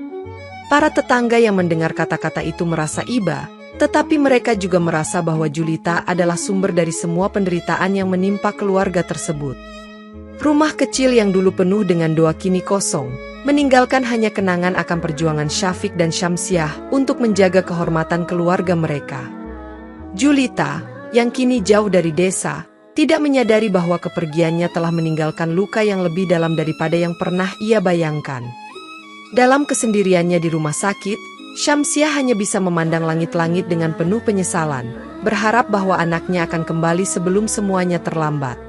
Para tetangga yang mendengar kata-kata itu merasa iba, tetapi mereka juga merasa bahwa Julita adalah sumber dari semua penderitaan yang menimpa keluarga tersebut. Rumah kecil yang dulu penuh dengan doa kini kosong, meninggalkan hanya kenangan akan perjuangan Syafiq dan Syamsiah untuk menjaga kehormatan keluarga mereka. Julita, yang kini jauh dari desa, tidak menyadari bahwa kepergiannya telah meninggalkan luka yang lebih dalam daripada yang pernah ia bayangkan. Dalam kesendiriannya di rumah sakit, Syamsiah hanya bisa memandang langit-langit dengan penuh penyesalan, berharap bahwa anaknya akan kembali sebelum semuanya terlambat.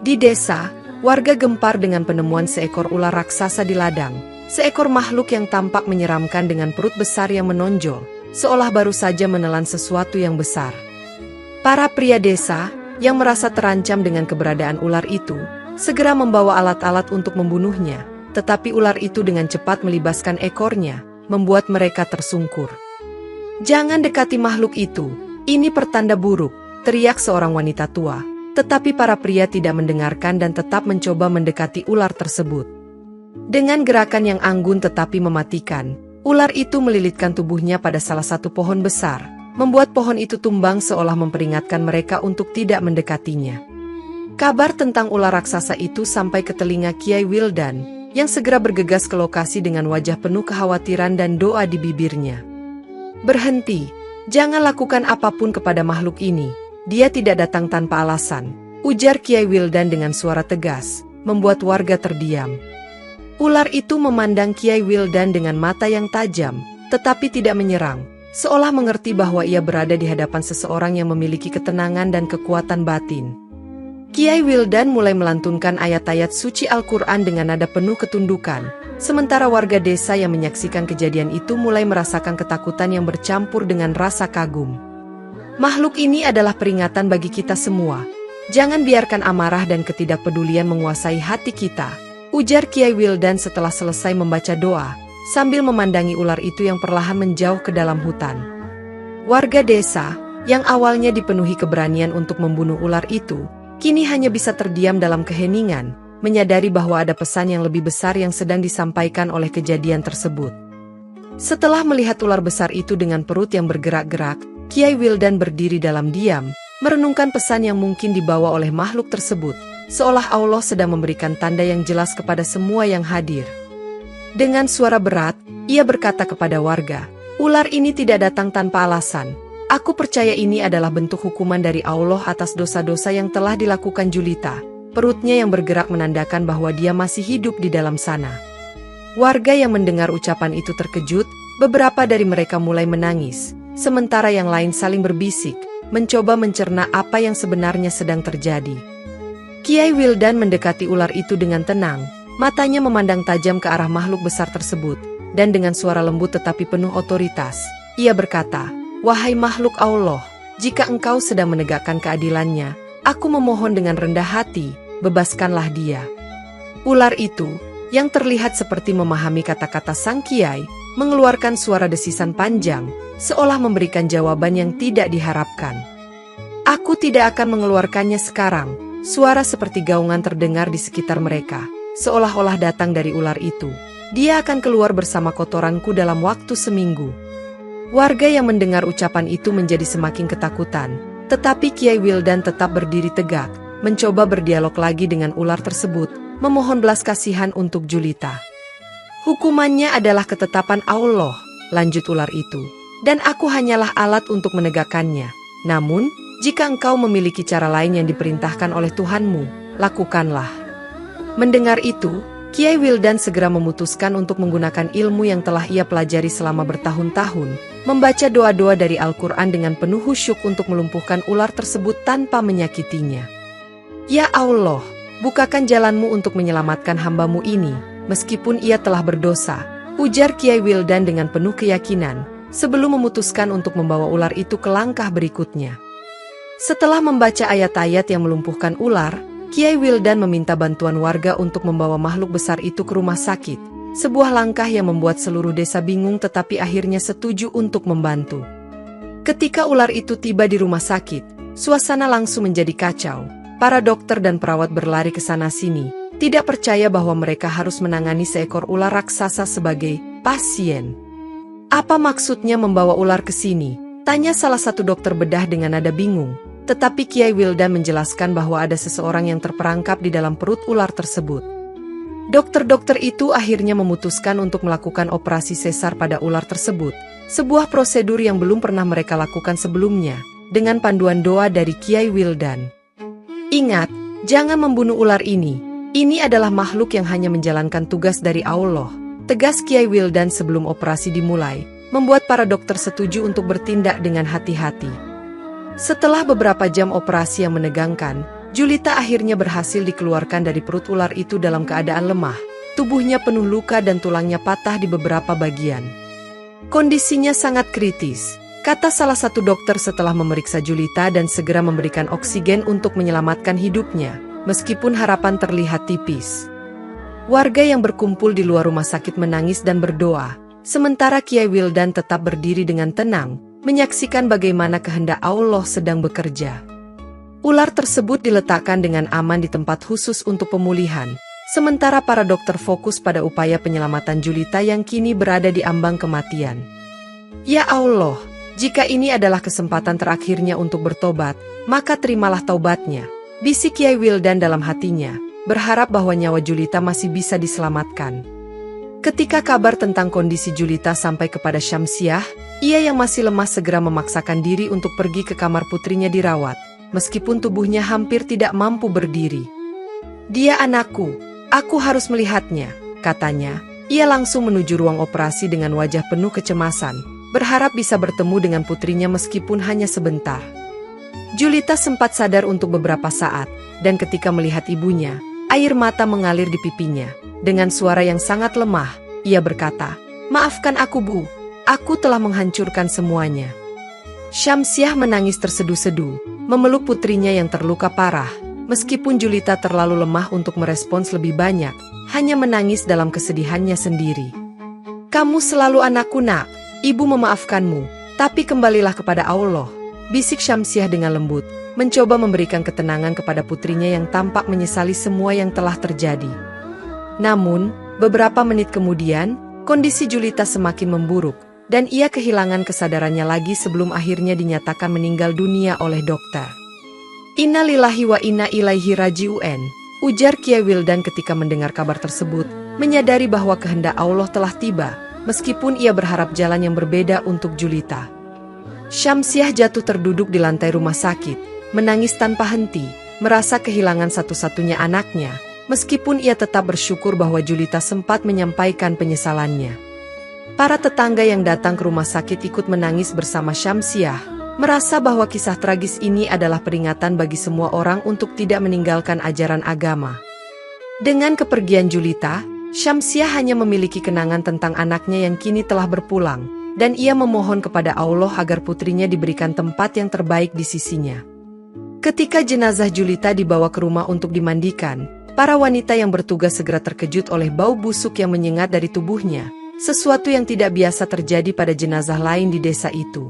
Di desa, warga gempar dengan penemuan seekor ular raksasa di ladang, seekor makhluk yang tampak menyeramkan dengan perut besar yang menonjol, seolah baru saja menelan sesuatu yang besar. Para pria desa, yang merasa terancam dengan keberadaan ular itu, segera membawa alat-alat untuk membunuhnya, tetapi ular itu dengan cepat melibaskan ekornya, membuat mereka tersungkur. "Jangan dekati makhluk itu, ini pertanda buruk," teriak seorang wanita tua. Tetapi para pria tidak mendengarkan dan tetap mencoba mendekati ular tersebut. Dengan gerakan yang anggun tetapi mematikan, ular itu melilitkan tubuhnya pada salah satu pohon besar, membuat pohon itu tumbang seolah memperingatkan mereka untuk tidak mendekatinya. Kabar tentang ular raksasa itu sampai ke telinga Kiai Wildan, yang segera bergegas ke lokasi dengan wajah penuh kekhawatiran dan doa di bibirnya. "Berhenti, jangan lakukan apapun kepada makhluk ini. Dia tidak datang tanpa alasan," ujar Kiai Wildan dengan suara tegas, membuat warga terdiam. Ular itu memandang Kiai Wildan dengan mata yang tajam, tetapi tidak menyerang, seolah mengerti bahwa ia berada di hadapan seseorang yang memiliki ketenangan dan kekuatan batin. Kiai Wildan mulai melantunkan ayat-ayat suci Al-Quran dengan nada penuh ketundukan, sementara warga desa yang menyaksikan kejadian itu mulai merasakan ketakutan yang bercampur dengan rasa kagum. "Makhluk ini adalah peringatan bagi kita semua. Jangan biarkan amarah dan ketidakpedulian menguasai hati kita, ujar Kiai Wildan setelah selesai membaca doa, sambil memandangi ular itu yang perlahan menjauh ke dalam hutan. Warga desa, yang awalnya dipenuhi keberanian untuk membunuh ular itu, kini hanya bisa terdiam dalam keheningan, menyadari bahwa ada pesan yang lebih besar yang sedang disampaikan oleh kejadian tersebut. Setelah melihat ular besar itu dengan perut yang bergerak-gerak, Kiai Wildan berdiri dalam diam, merenungkan pesan yang mungkin dibawa oleh makhluk tersebut, seolah Allah sedang memberikan tanda yang jelas kepada semua yang hadir. Dengan suara berat, ia berkata kepada warga, "Ular ini tidak datang tanpa alasan. Aku percaya ini adalah bentuk hukuman dari Allah atas dosa-dosa yang telah dilakukan Julita." Perutnya yang bergerak menandakan bahwa dia masih hidup di dalam sana. Warga yang mendengar ucapan itu terkejut, beberapa dari mereka mulai menangis, sementara yang lain saling berbisik, mencoba mencerna apa yang sebenarnya sedang terjadi. Kiai Wildan mendekati ular itu dengan tenang, matanya memandang tajam ke arah makhluk besar tersebut, dan dengan suara lembut tetapi penuh otoritas, ia berkata, "Wahai makhluk Allah, jika engkau sedang menegakkan keadilannya, aku memohon dengan rendah hati, bebaskanlah dia." Ular itu, yang terlihat seperti memahami kata-kata sang kiai, mengeluarkan suara desisan panjang, seolah memberikan jawaban yang tidak diharapkan. "Aku tidak akan mengeluarkannya sekarang." Suara seperti gaungan terdengar di sekitar mereka, seolah-olah datang dari ular itu. "Dia akan keluar bersama kotoranku dalam waktu seminggu." Warga yang mendengar ucapan itu menjadi semakin ketakutan, tetapi Kiai Wildan tetap berdiri tegak, mencoba berdialog lagi dengan ular tersebut, memohon belas kasihan untuk Julita. "Hukumannya adalah ketetapan Allah," lanjut ular itu, "dan aku hanyalah alat untuk menegakkannya. Namun, jika engkau memiliki cara lain yang diperintahkan oleh Tuhanmu, lakukanlah." Mendengar itu, Kiai Wildan segera memutuskan untuk menggunakan ilmu yang telah ia pelajari selama bertahun-tahun, membaca doa-doa dari Al-Quran dengan penuh khusyuk untuk melumpuhkan ular tersebut tanpa menyakitinya. "Ya Allah, bukakan jalanmu untuk menyelamatkan hambamu ini, meskipun ia telah berdosa," ujar Kiai Wildan dengan penuh keyakinan, sebelum memutuskan untuk membawa ular itu ke langkah berikutnya. Setelah membaca ayat-ayat yang melumpuhkan ular, Kiai Wildan meminta bantuan warga untuk membawa makhluk besar itu ke rumah sakit, sebuah langkah yang membuat seluruh desa bingung tetapi akhirnya setuju untuk membantu. Ketika ular itu tiba di rumah sakit, suasana langsung menjadi kacau. Para dokter dan perawat berlari ke sana-sini, tidak percaya bahwa mereka harus menangani seekor ular raksasa sebagai pasien. "Apa maksudnya membawa ular ke sini?" tanya salah satu dokter bedah dengan nada bingung. Tetapi Kiai Wildan menjelaskan bahwa ada seseorang yang terperangkap di dalam perut ular tersebut. Dokter-dokter itu akhirnya memutuskan untuk melakukan operasi sesar pada ular tersebut, sebuah prosedur yang belum pernah mereka lakukan sebelumnya, dengan panduan doa dari Kiai Wildan. "Ingat, jangan membunuh ular ini. Ini adalah makhluk yang hanya menjalankan tugas dari Allah," tegas Kiai Wildan sebelum operasi dimulai, membuat para dokter setuju untuk bertindak dengan hati-hati. Setelah beberapa jam operasi yang menegangkan, Julita akhirnya berhasil dikeluarkan dari perut ular itu dalam keadaan lemah. Tubuhnya penuh luka dan tulangnya patah di beberapa bagian. "Kondisinya sangat kritis," kata salah satu dokter setelah memeriksa Julita dan segera memberikan oksigen untuk menyelamatkan hidupnya, meskipun harapan terlihat tipis. Warga yang berkumpul di luar rumah sakit menangis dan berdoa, sementara Kiai Wildan tetap berdiri dengan tenang, menyaksikan bagaimana kehendak Allah sedang bekerja. Ular tersebut diletakkan dengan aman di tempat khusus untuk pemulihan, sementara para dokter fokus pada upaya penyelamatan Julita yang kini berada di ambang kematian. "Ya Allah, jika ini adalah kesempatan terakhirnya untuk bertobat, maka terimalah taubatnya," bisik Kiai Wildan dalam hatinya, berharap bahwa nyawa Julita masih bisa diselamatkan. Ketika kabar tentang kondisi Julita sampai kepada Syamsiah, ia yang masih lemah segera memaksakan diri untuk pergi ke kamar putrinya dirawat, meskipun tubuhnya hampir tidak mampu berdiri. "Dia anakku, aku harus melihatnya," katanya. Ia langsung menuju ruang operasi dengan wajah penuh kecemasan, berharap bisa bertemu dengan putrinya meskipun hanya sebentar. Julita sempat sadar untuk beberapa saat, dan ketika melihat ibunya, air mata mengalir di pipinya. Dengan suara yang sangat lemah, ia berkata, "Maafkan aku, Bu. Aku telah menghancurkan semuanya." Syamsiah menangis terseduh-seduh, memeluk putrinya yang terluka parah. Meskipun Julita terlalu lemah untuk merespons lebih banyak, hanya menangis dalam kesedihannya sendiri. "Kamu selalu anakku, nak. Ibu memaafkanmu, tapi kembalilah kepada Allah," bisik Syamsiah dengan lembut, mencoba memberikan ketenangan kepada putrinya yang tampak menyesali semua yang telah terjadi. Namun, beberapa menit kemudian, kondisi Julita semakin memburuk, dan ia kehilangan kesadarannya lagi sebelum akhirnya dinyatakan meninggal dunia oleh dokter. "Innalillahi wa inna ilaihi raji'un," ujar Kiai Wildan ketika mendengar kabar tersebut, menyadari bahwa kehendak Allah telah tiba, meskipun ia berharap jalan yang berbeda untuk Julita. Syamsiah jatuh terduduk di lantai rumah sakit, menangis tanpa henti, merasa kehilangan satu-satunya anaknya, meskipun ia tetap bersyukur bahwa Julita sempat menyampaikan penyesalannya. Para tetangga yang datang ke rumah sakit ikut menangis bersama Syamsiah, merasa bahwa kisah tragis ini adalah peringatan bagi semua orang untuk tidak meninggalkan ajaran agama. Dengan kepergian Julita, Syamsiah hanya memiliki kenangan tentang anaknya yang kini telah berpulang, dan ia memohon kepada Allah agar putrinya diberikan tempat yang terbaik di sisinya. Ketika jenazah Julita dibawa ke rumah untuk dimandikan, para wanita yang bertugas segera terkejut oleh bau busuk yang menyengat dari tubuhnya, sesuatu yang tidak biasa terjadi pada jenazah lain di desa itu.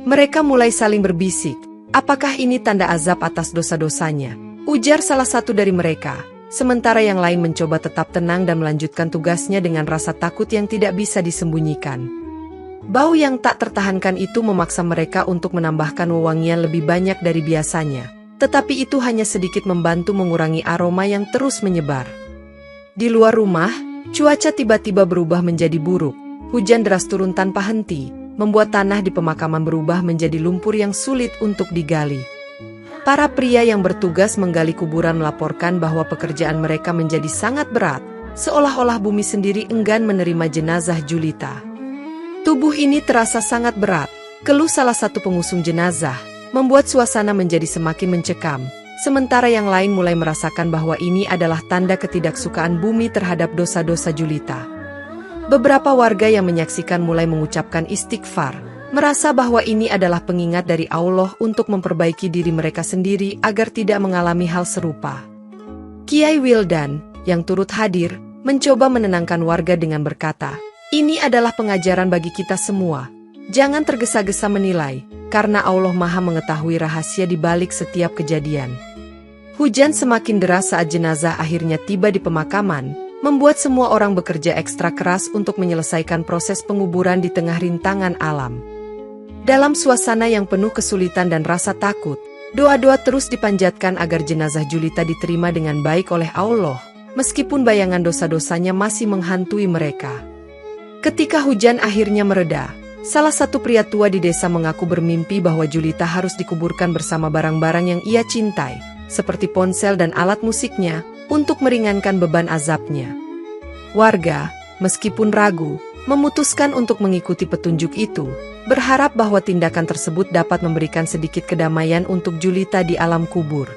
Mereka mulai saling berbisik, "Apakah ini tanda azab atas dosa-dosanya?" ujar salah satu dari mereka, sementara yang lain mencoba tetap tenang dan melanjutkan tugasnya dengan rasa takut yang tidak bisa disembunyikan. Bau yang tak tertahankan itu memaksa mereka untuk menambahkan wewangian lebih banyak dari biasanya, tetapi itu hanya sedikit membantu mengurangi aroma yang terus menyebar. Di luar rumah, cuaca tiba-tiba berubah menjadi buruk, hujan deras turun tanpa henti, membuat tanah di pemakaman berubah menjadi lumpur yang sulit untuk digali. Para pria yang bertugas menggali kuburan melaporkan bahwa pekerjaan mereka menjadi sangat berat, seolah-olah bumi sendiri enggan menerima jenazah Julita. "Tubuh ini terasa sangat berat," keluh salah satu pengusung jenazah, membuat suasana menjadi semakin mencekam, sementara yang lain mulai merasakan bahwa ini adalah tanda ketidaksukaan bumi terhadap dosa-dosa Julita. Beberapa warga yang menyaksikan mulai mengucapkan istighfar, merasa bahwa ini adalah pengingat dari Allah untuk memperbaiki diri mereka sendiri agar tidak mengalami hal serupa. Kiai Wildan, yang turut hadir, mencoba menenangkan warga dengan berkata, "Ini adalah pengajaran bagi kita semua. Jangan tergesa-gesa menilai, karena Allah Maha mengetahui rahasia di balik setiap kejadian." Hujan semakin deras saat jenazah akhirnya tiba di pemakaman, membuat semua orang bekerja ekstra keras untuk menyelesaikan proses penguburan di tengah rintangan alam. Dalam suasana yang penuh kesulitan dan rasa takut, doa-doa terus dipanjatkan agar jenazah Julita diterima dengan baik oleh Allah, meskipun bayangan dosa-dosanya masih menghantui mereka. Ketika hujan akhirnya mereda, salah satu pria tua di desa mengaku bermimpi bahwa Julita harus dikuburkan bersama barang-barang yang ia cintai, seperti ponsel dan alat musiknya, untuk meringankan beban azabnya. Warga, meskipun ragu, memutuskan untuk mengikuti petunjuk itu, berharap bahwa tindakan tersebut dapat memberikan sedikit kedamaian untuk Julita di alam kubur.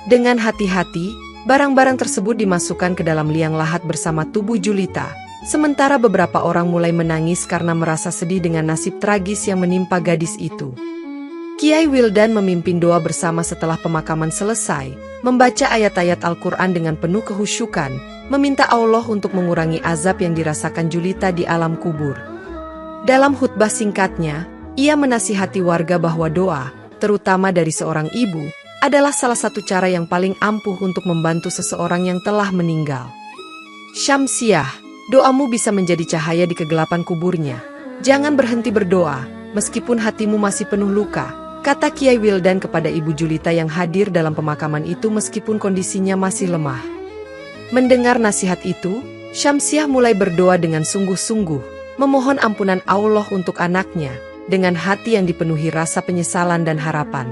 Dengan hati-hati, barang-barang tersebut dimasukkan ke dalam liang lahat bersama tubuh Julita, sementara beberapa orang mulai menangis karena merasa sedih dengan nasib tragis yang menimpa gadis itu. Kiai Wildan memimpin doa bersama setelah pemakaman selesai, membaca ayat-ayat Al-Quran dengan penuh kehusyukan, meminta Allah untuk mengurangi azab yang dirasakan Julita di alam kubur. Dalam khutbah singkatnya, ia menasihati warga bahwa doa, terutama dari seorang ibu, adalah salah satu cara yang paling ampuh untuk membantu seseorang yang telah meninggal. "Syamsiah, doamu bisa menjadi cahaya di kegelapan kuburnya. Jangan berhenti berdoa, meskipun hatimu masih penuh luka," kata Kiai Wildan kepada ibu Julita yang hadir dalam pemakaman itu meskipun kondisinya masih lemah. Mendengar nasihat itu, Syamsiah mulai berdoa dengan sungguh-sungguh, memohon ampunan Allah untuk anaknya, dengan hati yang dipenuhi rasa penyesalan dan harapan.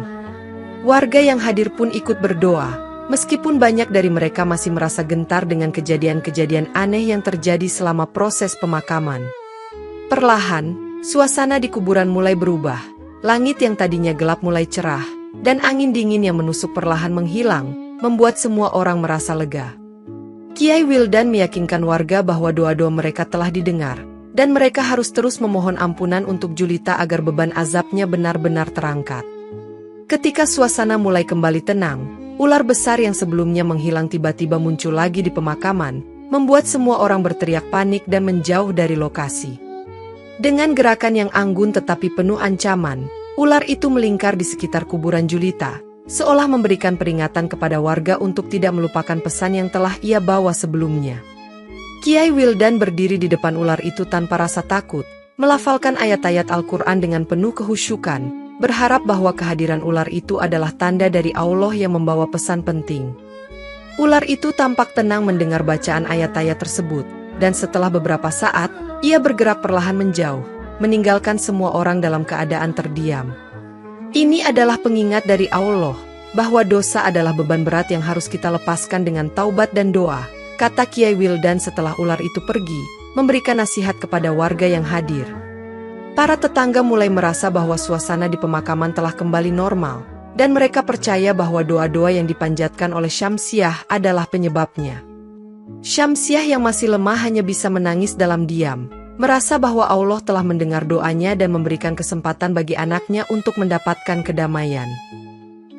Warga yang hadir pun ikut berdoa, meskipun banyak dari mereka masih merasa gentar dengan kejadian-kejadian aneh yang terjadi selama proses pemakaman. Perlahan, suasana di kuburan mulai berubah. Langit yang tadinya gelap mulai cerah, dan angin dingin yang menusuk perlahan menghilang, membuat semua orang merasa lega. Kiai Wildan meyakinkan warga bahwa doa-doa mereka telah didengar, dan mereka harus terus memohon ampunan untuk Julita agar beban azabnya benar-benar terangkat. Ketika suasana mulai kembali tenang, ular besar yang sebelumnya menghilang tiba-tiba muncul lagi di pemakaman, membuat semua orang berteriak panik dan menjauh dari lokasi. Dengan gerakan yang anggun tetapi penuh ancaman, ular itu melingkar di sekitar kuburan Julita, seolah memberikan peringatan kepada warga untuk tidak melupakan pesan yang telah ia bawa sebelumnya. Kiai Wildan berdiri di depan ular itu tanpa rasa takut, melafalkan ayat-ayat Al-Quran dengan penuh kehusyukan, berharap bahwa kehadiran ular itu adalah tanda dari Allah yang membawa pesan penting. Ular itu tampak tenang mendengar bacaan ayat-ayat tersebut, dan setelah beberapa saat, ia bergerak perlahan menjauh, meninggalkan semua orang dalam keadaan terdiam. Ini adalah pengingat dari Allah, bahwa dosa adalah beban berat yang harus kita lepaskan dengan taubat dan doa, kata Kiai Wildan setelah ular itu pergi, memberikan nasihat kepada warga yang hadir. Para tetangga mulai merasa bahwa suasana di pemakaman telah kembali normal, dan mereka percaya bahwa doa-doa yang dipanjatkan oleh Syamsiah adalah penyebabnya. Syamsiah yang masih lemah hanya bisa menangis dalam diam, merasa bahwa Allah telah mendengar doanya dan memberikan kesempatan bagi anaknya untuk mendapatkan kedamaian.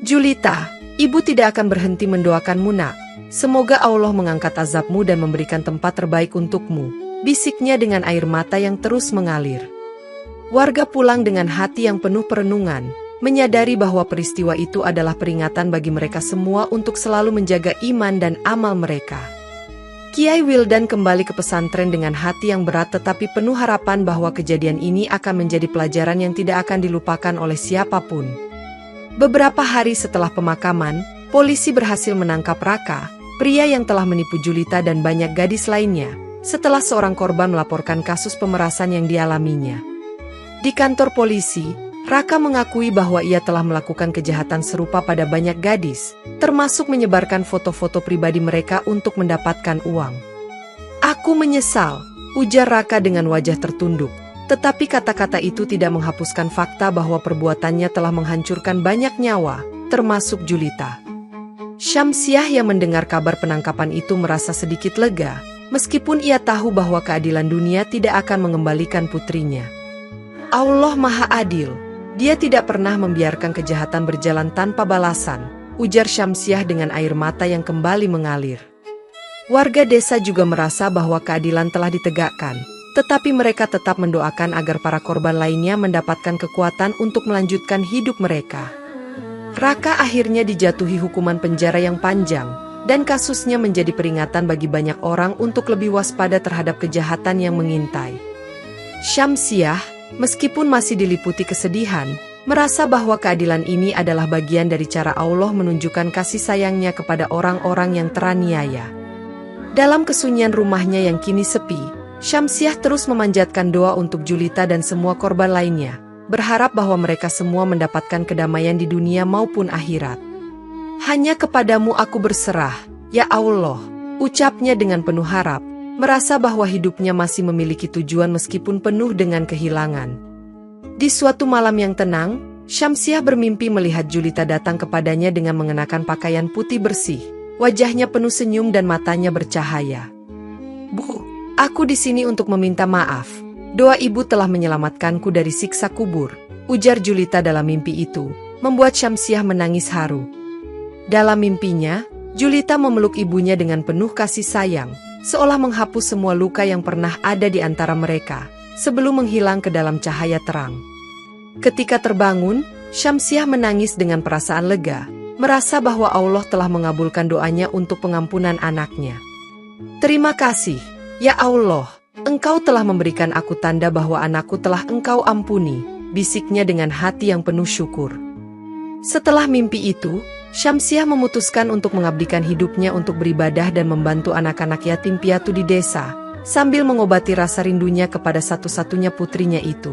Julita, ibu tidak akan berhenti mendoakanmu nak. Semoga Allah mengangkat azabmu dan memberikan tempat terbaik untukmu, bisiknya dengan air mata yang terus mengalir. Warga pulang dengan hati yang penuh perenungan, menyadari bahwa peristiwa itu adalah peringatan bagi mereka semua untuk selalu menjaga iman dan amal mereka. Kiai Wildan kembali ke pesantren dengan hati yang berat tetapi penuh harapan bahwa kejadian ini akan menjadi pelajaran yang tidak akan dilupakan oleh siapapun. Beberapa hari setelah pemakaman, polisi berhasil menangkap Raka, pria yang telah menipu Julita dan banyak gadis lainnya, setelah seorang korban melaporkan kasus pemerasan yang dialaminya. Di kantor polisi, Raka mengakui bahwa ia telah melakukan kejahatan serupa pada banyak gadis, termasuk menyebarkan foto-foto pribadi mereka untuk mendapatkan uang. Aku menyesal, ujar Raka dengan wajah tertunduk, tetapi kata-kata itu tidak menghapuskan fakta bahwa perbuatannya telah menghancurkan banyak nyawa, termasuk Julita. Syamsiah yang mendengar kabar penangkapan itu merasa sedikit lega, meskipun ia tahu bahwa keadilan dunia tidak akan mengembalikan putrinya. Allah Maha Adil, Dia tidak pernah membiarkan kejahatan berjalan tanpa balasan, ujar Syamsiah dengan air mata yang kembali mengalir. Warga desa juga merasa bahwa keadilan telah ditegakkan, tetapi mereka tetap mendoakan agar para korban lainnya mendapatkan kekuatan untuk melanjutkan hidup mereka. Raka akhirnya dijatuhi hukuman penjara yang panjang, dan kasusnya menjadi peringatan bagi banyak orang untuk lebih waspada terhadap kejahatan yang mengintai. Syamsiah, meskipun masih diliputi kesedihan, merasa bahwa keadilan ini adalah bagian dari cara Allah menunjukkan kasih sayangnya kepada orang-orang yang teraniaya. Dalam kesunyian rumahnya yang kini sepi, Syamsiah terus memanjatkan doa untuk Julita dan semua korban lainnya, berharap bahwa mereka semua mendapatkan kedamaian di dunia maupun akhirat. Hanya kepadamu aku berserah, ya Allah, ucapnya dengan penuh harap, merasa bahwa hidupnya masih memiliki tujuan meskipun penuh dengan kehilangan. Di suatu malam yang tenang, Syamsiah bermimpi melihat Julita datang kepadanya dengan mengenakan pakaian putih bersih, wajahnya penuh senyum dan matanya bercahaya. Bu, aku di sini untuk meminta maaf. Doa ibu telah menyelamatkanku dari siksa kubur, ujar Julita dalam mimpi itu, membuat Syamsiah menangis haru. Dalam mimpinya, Julita memeluk ibunya dengan penuh kasih sayang, seolah menghapus semua luka yang pernah ada di antara mereka, sebelum menghilang ke dalam cahaya terang. Ketika terbangun, Syamsiah menangis dengan perasaan lega, merasa bahwa Allah telah mengabulkan doanya untuk pengampunan anaknya. Terima kasih, ya Allah, Engkau telah memberikan aku tanda bahwa anakku telah Engkau ampuni, bisiknya dengan hati yang penuh syukur. Setelah mimpi itu, Syamsiah memutuskan untuk mengabdikan hidupnya untuk beribadah dan membantu anak-anak yatim piatu di desa, sambil mengobati rasa rindunya kepada satu-satunya putrinya itu.